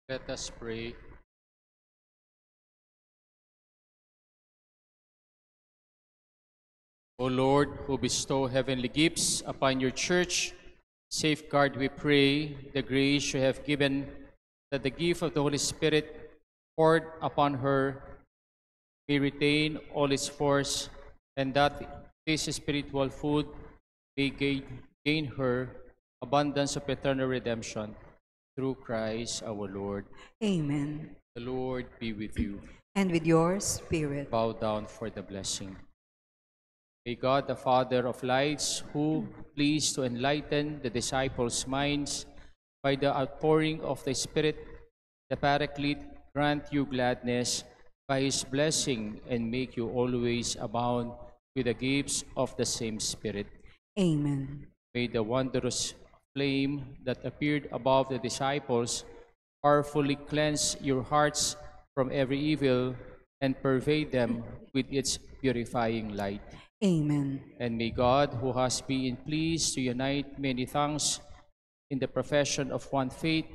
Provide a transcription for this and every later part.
Let us pray. O Lord, who bestow heavenly gifts upon your church, safeguard, we pray, the grace you have given, that the gift of the Holy Spirit poured upon her may retain all its force, and that this spiritual food may gain her abundance of eternal redemption through Christ our Lord. Amen. The Lord be with you. And with your spirit. Bow down for the blessing. May God, the Father of lights, who pleased to enlighten the disciples' minds by the outpouring of the Spirit, the Paraclete, grant you gladness by his blessing and make you always abound with the gifts of the same Spirit. Amen. May the wondrous flame that appeared above the disciples powerfully cleanse your hearts from every evil and pervade them with its purifying light. Amen. And may God, who has been pleased to unite many tongues in the profession of one faith,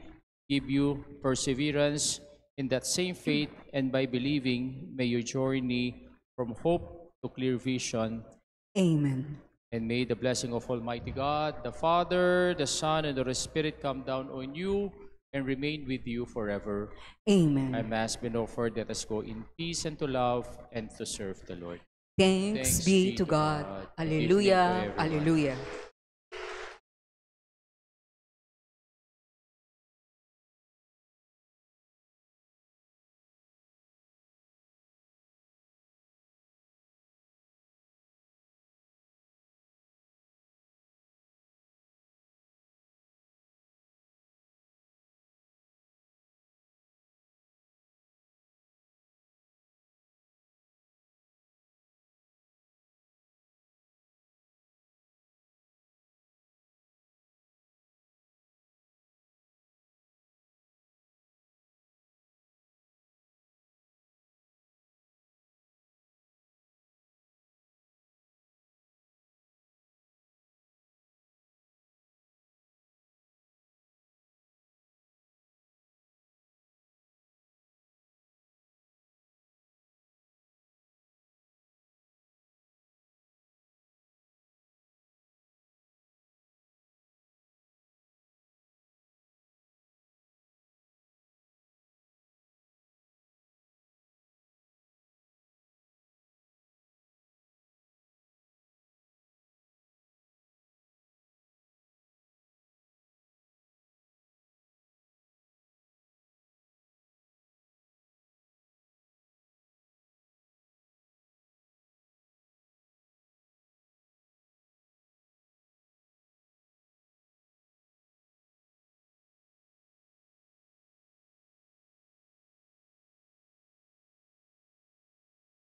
give you perseverance in that same faith, and by believing, may you journey from hope to clear vision. Amen. And may the blessing of Almighty God, the Father, the Son, and the Holy Spirit come down on you and remain with you forever. Amen. Our Mass been offered. Let us go in peace and to love and to serve the Lord. Thanks be to God. Good evening to Alleluia. everyone. Alleluia.